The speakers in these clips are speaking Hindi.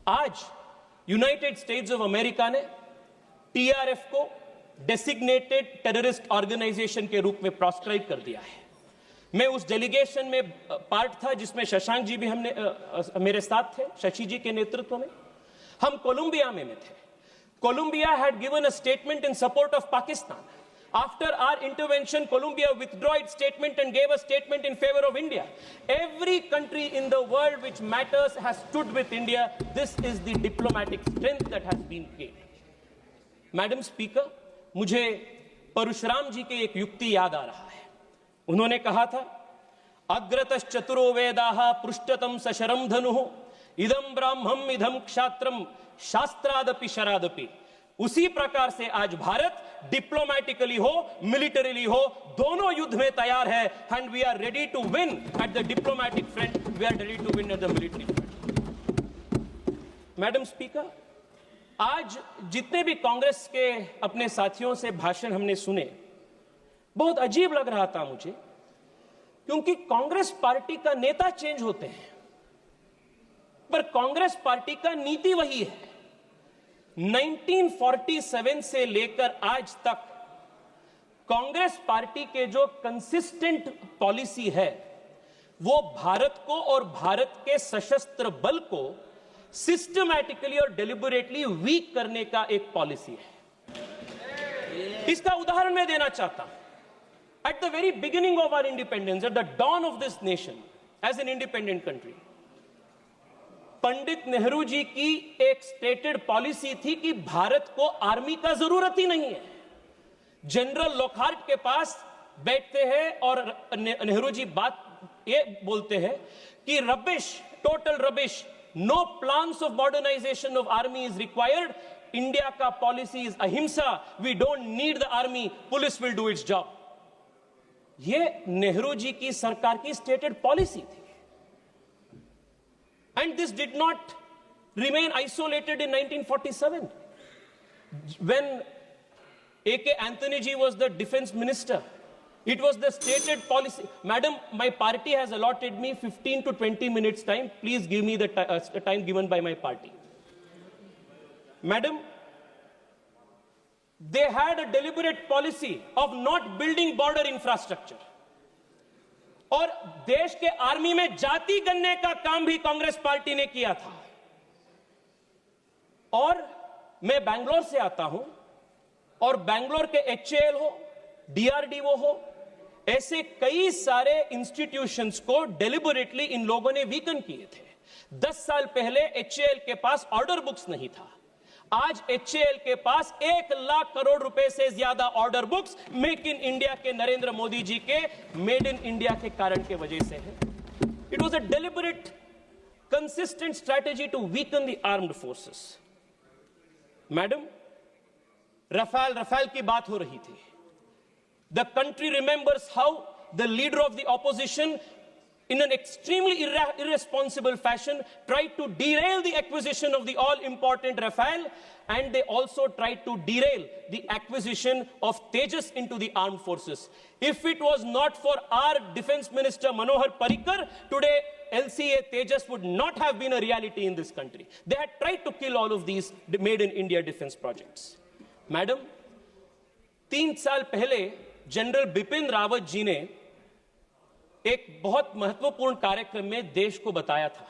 आज यूनाइटेड स्टेट्स ऑफ अमेरिका ने टीआरएफ को डेसिग्नेटेड टेररिस्ट ऑर्गेनाइजेशन के रूप में प्रोस्क्राइब कर दिया है। मैं उस डेलीगेशन में पार्ट था जिसमें शशांक जी भी मेरे साथ थे, शशि जी के नेतृत्व में। हम कोलंबिया में थे। Colombia had given a statement in support of Pakistan. After our intervention, Colombia withdrew its statement and gave a statement in favor of India. Every country in the world which matters has stood with India. This is the diplomatic strength that has been gained. Madam Speaker, मुझे परशुराम जी की एक युक्ति याद आ रहा है। उन्होंने कहा था, अग्रतश्चतुरो वेदाः पृष्ठतम सशरम धनुः इदम ब्राह्मम इदम क्षात्रम शास्त्रादपि शरादपि। उसी प्रकार से आज भारत डिप्लोमैटिकली हो, मिलिटरीली हो, दोनों युद्ध में तैयार है। And we are ready to win at the diplomatic front, we are ready to win at the military front. Madam speaker, आज जितने भी कांग्रेस के अपने साथियों से भाषण हमने सुने, बहुत अजीब लग रहा था मुझे, क्योंकि कांग्रेस पार्टी का नेता चेंज होते हैं पर कांग्रेस पार्टी का नीति वही है। 1947 से लेकर आज तक कांग्रेस पार्टी के जो कंसिस्टेंट पॉलिसी है वो भारत को और भारत के सशस्त्र बल को सिस्टमैटिकली और डेलिबरेटली वीक करने का एक पॉलिसी है। इसका उदाहरण मैं देना चाहता हूं। At the very beginning of our independence, at the dawn of this nation, as an independent country, Pandit Nehru ji की एक स्टेटेड पॉलिसी थी कि भारत को आर्मी का जरूरत ही नहीं है। जनरल लॉकहार्ट के पास बैठते हैं और नेहरू जी बात ये बोलते हैं कि rubbish, total rubbish, no plans of modernisation of army is required. India का policy is ahimsa, we don't need the army, police will do its job. ये नेहरू जी की सरकार की स्टेटेड पॉलिसी थी। And this did not remain isolated in 1947. When A.K. Anthony ji was the defense minister, it was the stated policy. Madam, my party has allotted me 15 to 20 minutes time. Please give me the time given by my party. Madam, they had a deliberate policy of not building border infrastructure. और देश के आर्मी में जाति गणने का काम भी कांग्रेस पार्टी ने किया था। और मैं बैंगलोर से आता हूं और बैंगलोर के HAL हो, DRDO हो, ऐसे कई सारे इंस्टीट्यूशंस को डेलिबरेटली इन लोगों ने वीकन किए थे। 10 साल पहले HAL के पास ऑर्डर बुक्स नहीं था। आज HAL के पास 1 लाख करोड़ रुपए से ज्यादा order books make in India के नरेंद्र मोदी जी के मेड इन इंडिया के कारण के वजह से है। It was a deliberate consistent strategy to weaken the armed forces. Madam, Rafale की बात हो रही थी। The country remembers how the leader of the opposition in an extremely irresponsible fashion tried to derail the acquisition of the all-important Rafale, and they also tried to derail the acquisition of Tejas into the armed forces. If it was not for our defense minister Manohar Parrikar, today LCA Tejas would not have been a reality in this country. They had tried to kill all of these made in India defense projects. Madam, 3 साल पहले जनरल बिपिन रावत जी ने एक बहुत महत्वपूर्ण कार्यक्रम में देश को बताया था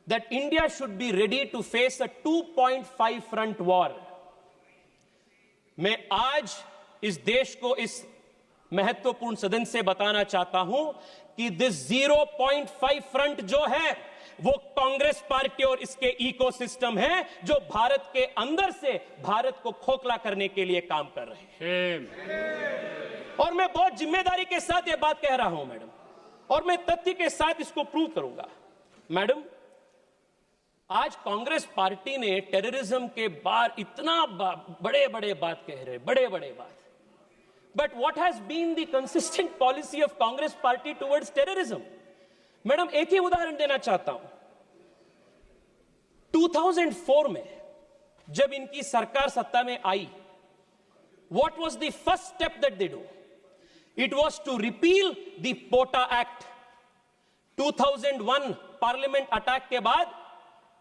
that India should be ready to face a 2.5 front war. मैं आज इस देश को इस महत्वपूर्ण सदन से बताना चाहता हूं कि दिस 0.5 फ्रंट जो है वो कांग्रेस पार्टी और इसके इकोसिस्टम है जो भारत के अंदर से भारत को खोखला करने के लिए काम कर रहे हैं। और मैं बहुत जिम्मेदारी के साथ ये बात कह रहा हूं मैडम, और मैं तथ्य के साथ इसको प्रूव करूंगा। मैडम, आज कांग्रेस पार्टी ने टेररिज्म के बार इतना बड़े बड़े बात कह रहे, बड़े बड़े बात, but what has been the consistent policy of Congress party towards terrorism? Madam, एक ही उदाहरण देना चाहता हूं। 2004 में जब इनकी सरकार सत्ता में आई, what was the first step that they do? It was to repeal the POTA Act. 2001 parliament attack के बाद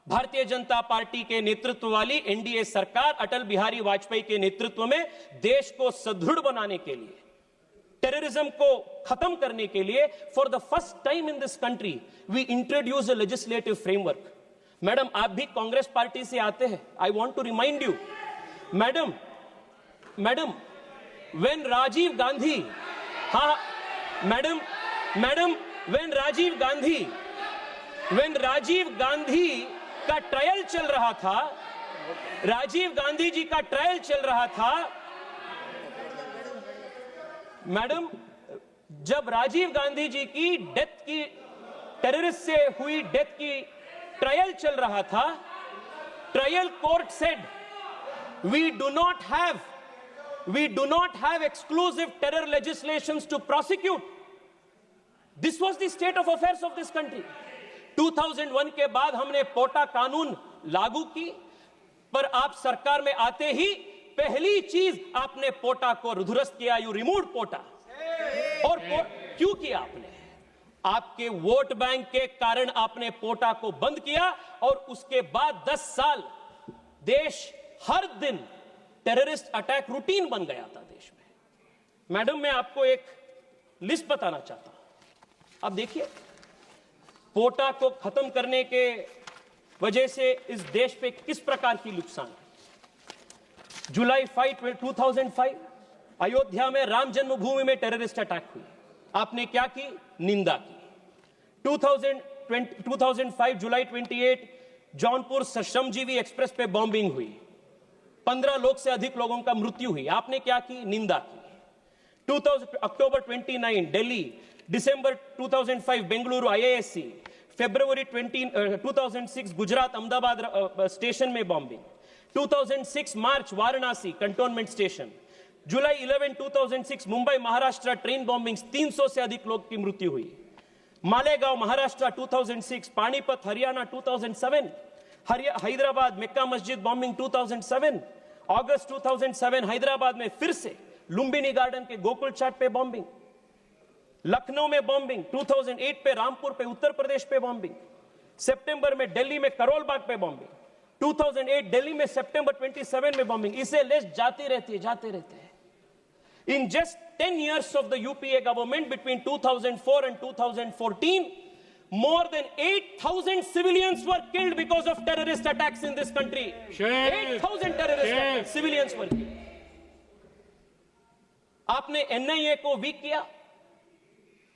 भारतीय जनता पार्टी के नेतृत्व वाली एनडीए सरकार अटल बिहारी वाजपेयी के नेतृत्व में देश को सुदृढ़ बनाने के लिए, टेररिज्म को खत्म करने के लिए, for the first time in this country we introduce a legislative framework. Madam, आप भी कांग्रेस पार्टी से आते हैं। I want to remind you, madam, when Rajiv Gandhi, हाँ मैडम, व्हेन राजीव गांधी का ट्रायल चल रहा था, राजीव गांधी जी का ट्रायल चल रहा था, मैडम, जब राजीव गांधी जी की डेथ की, टेररिस्ट से हुई डेथ की ट्रायल चल रहा था, trial court said we do not have exclusive terror legislations to prosecute. This was the state of affairs of this country. 2001 के बाद हमने पोटा कानून लागू की, पर आप सरकार में आते ही पहली चीज आपने पोटा को दुरुस्त किया, यू रिमूव्ड पोटा। और क्यों किया आपने? आपके वोट बैंक के कारण आपने पोटा को बंद किया, और उसके बाद 10 साल देश हर दिन टेररिस्ट अटैक रूटीन बन गया था देश में। मैडम, मैं आपको एक लिस्ट बताना चाहता हूं। अब देखिए, पोटा को खत्म करने के वजह से इस देश पे किस प्रकार की नुकसान है। जुलाई 5, 2005 अयोध्या में राम जन्मभूमि में टेररिस्ट अटैक हुई, आपने क्या की? निंदा की। 2005 जुलाई 28 जौनपुर श्रमजीवी एक्सप्रेस पे बॉम्बिंग हुई, 15 लोग से अधिक लोगों का मृत्यु हुई, आपने क्या की? निंदा की। अक्टूबर 29 दिल्ली, दिसंबर 2005 बेंगलुरु IISc, फरवरी 2006 गुजरात अहमदाबाद स्टेशन में बॉम्बिंग, 2006 मार्च वाराणसी कंटोनमेंट स्टेशन, जुलाई 11 2006 मुंबई महाराष्ट्र ट्रेन बॉम्बिंग, 300 से अधिक लोग की मृत्यु हुई, मालेगांव महाराष्ट्र 2006, पानीपत हरियाणा 2007, हैदराबाद मक्का मस्जिद बॉम्बिंग 2007, अगस्त 2007 हैदराबाद में फिर से लुंबिनी गार्डन के गोकुल चाट पे बॉम्बिंग, लखनऊ में बॉम्बिंग, 2008 पे रामपुर पे उत्तर प्रदेश पे बॉम्बिंग, सितंबर में दिल्ली में करोल बाग पे बॉम्बिंग, 2008 दिल्ली में सितंबर 27 में बॉम्बिंग। इसे लिस्ट जाते रहते हैं। In just 10 years of the UPA government between 2004 and 2014, more than 8,000 civilians were killed because of terrorist attacks in this country. 8,000 terrorist civilians were killed. आपने NIA को वीक किया,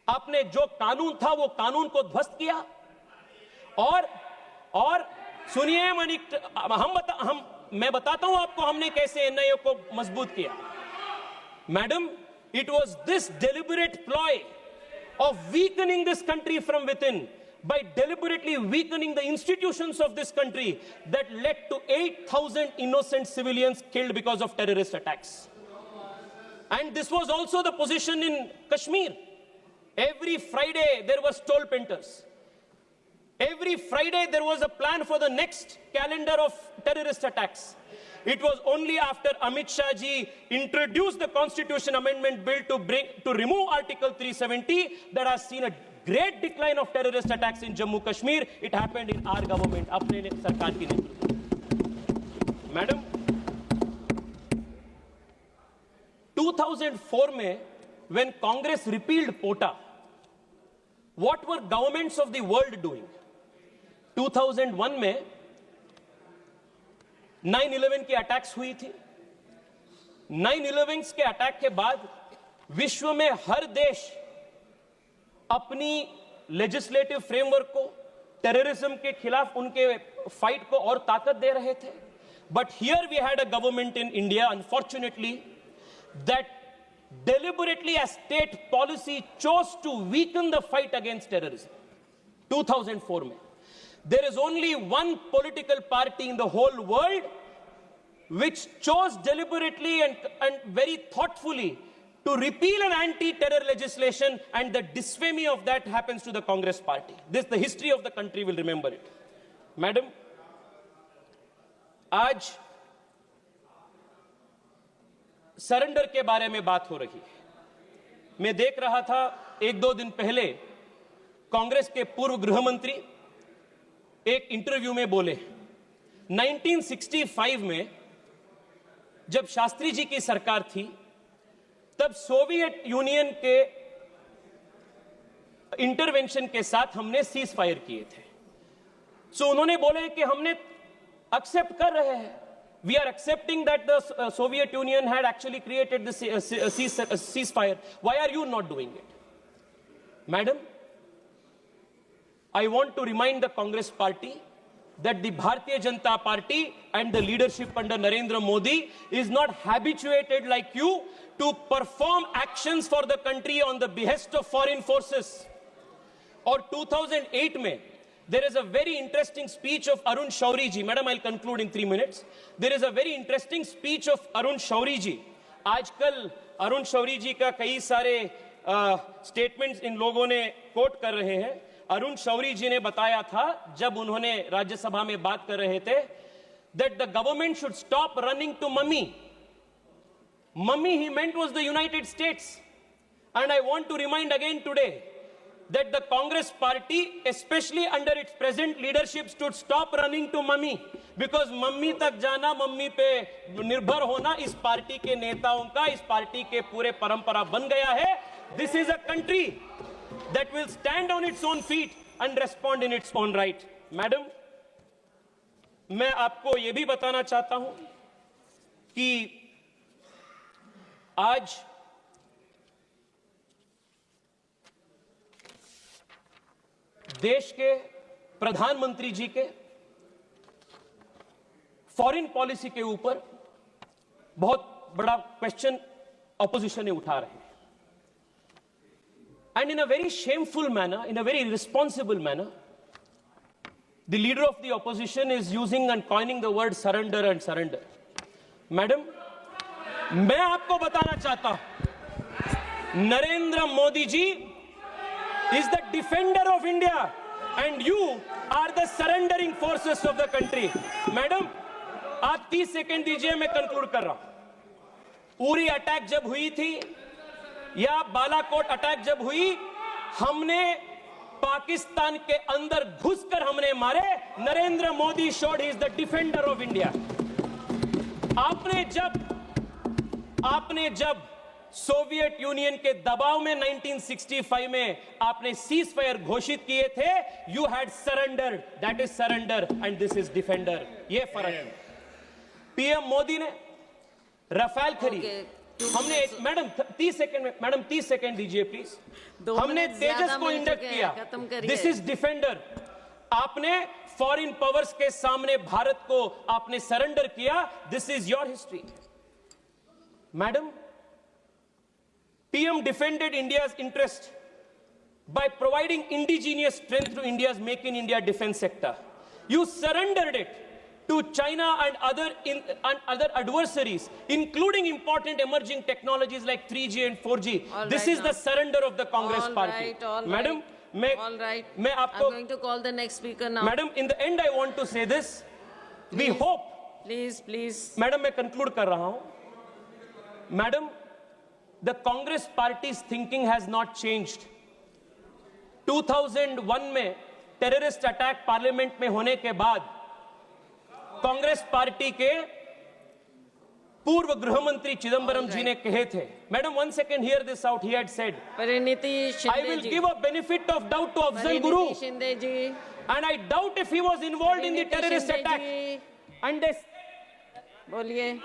आपने जो कानून था वो कानून को ध्वस्त किया, और सुनिए मैं बताता हूं आपको हमने कैसे NIA को मजबूत किया। Madam, it was this deliberate ploy of weakening this country from within, by deliberately weakening the institutions of this country, that led to 8,000 innocent civilians killed because of terrorist attacks. And this was also the position in Kashmir. Every Friday there were toll painters. Every Friday there was a plan for the next calendar of terrorist attacks. It was only after Amit Shah ji introduced the Constitution Amendment Bill to remove Article 370 that has seen a great decline of terrorist attacks in Jammu Kashmir. It happened in our government, अपने सरकार की नेतृत्व। मैडम, 2004 में when Congress repealed POTA, what were governments of the world doing? 2001 में 9/11 की अटैक्स हुई थी। 9/11 के अटैक के बाद विश्व में हर देश अपनी लेजिस्लेटिव फ्रेमवर्क को टेररिज्म के खिलाफ उनके फाइट को और ताकत दे रहे थे। But here we had a government in India, unfortunately, that deliberately as state policy chose to weaken the fight against terrorism. 2004 में there is only one political party in the whole world which chose deliberately and very thoughtfully to repeal an anti-terror legislation, and the disfamy of that happens to the Congress party. This, the history of the country will remember it. Madam, आज सरेंडर के बारे में बात हो रही है। मैं देख रहा था 1-2 दिन पहले कांग्रेस के पूर्व गृह मंत्री एक इंटरव्यू में बोले 1965 में जब शास्त्री जी की सरकार थी तब सोवियत यूनियन के इंटरवेंशन के साथ हमने सीज फायर किए थे। सो उन्होंने बोले कि हमने एक्सेप्ट कर रहे हैं, we are accepting that the Soviet Union had actually created the ceasefire, why are you not doing it? Madam, I want to remind the Congress party that the Bharatiya Janata Party and the leadership under Narendra Modi is not habituated like you to perform actions for the country on the behest of foreign forces. Or 2008 mein, there is a very interesting speech of Arun Shourie ji. Madam, I'll conclude in 3 minutes. There is a very interesting speech of Arun Shourie ji. आजकल अरुण शौरी जी का कई सारे स्टेटमेंट्स इन लोगों ने कोट कर रहे हैं। अरुण शौरी जी ने बताया था जब उन्होंने राज्यसभा में बात कर रहे थे that the government should stop running to mummy. Mummy he meant was the United States. And I want to remind again today that the Congress party, especially under its present leadership, should stop running to mummy, because mummy तक जाना, मम्मी पे निर्भर होना इस पार्टी के नेताओं का, इस पार्टी के पूरे परंपरा बन गया है। This is a country that will stand on its own feet and respond in its own right. Madam, मैं आपको यह भी बताना चाहता हूं कि आज देश के प्रधानमंत्री जी के फॉरेन पॉलिसी के ऊपर बहुत बड़ा क्वेश्चन ऑपोजिशन ने उठा रहे हैं। And in a very shameful manner, in a very irresponsible manner, the leader of the opposition is using and coining the word surrender and surrender. Madam, मैं आपको बताना चाहता हूं, Narendra Modi ji is the defender of India and you are the surrendering forces of the country. Madam, आप 30 सेकंड दीजिए, मैं कंक्लूड कर रहा हूं। उरी अटैक जब हुई थी या बालाकोट अटैक जब हुई, हमने पाकिस्तान के अंदर घुसकर हमने मारे। Narendra Modi showed he is the defender of India. आपने जब सोवियत यूनियन के दबाव में 1965 में आपने सीज फायर घोषित किए थे, you had surrender, that is surrender and this is defender. ये फर्क है। पीएम मोदी ने राफेल खरीद, हमने मैडम 30 सेकंड में, मैडम 30 सेकंड दीजिए प्लीज। हमने तेजस को इंडक्ट किया, दिस इज डिफेंडर। आपने फॉरेन पावर्स के सामने भारत को आपने सरेंडर किया, this is your history. Madam, PM defended India's interest by providing indigenous strength to India's Make in India defense sector. You surrendered it to China and other adversaries, including important emerging technologies like 3G and 4G. This is the surrender of the Congress party. Madam, मैं आपको, I'm going to call the next speaker now. Madam, in the end I want to say this. We hope. Please. Madam, मैं conclude कर रहा हूं. Madam, the Congress party's thinking has not changed. 2001 में टेररिस्ट अटैक पार्लियामेंट में होने के बाद कांग्रेस पार्टी के पूर्व गृह मंत्री चिदंबरम जी ने कहे थे, madam 1 second, hear this out, he had said, I will give a benefit of doubt to Afzal Guru, and I doubt if he was involved in the terrorist attack. And they बोलिए।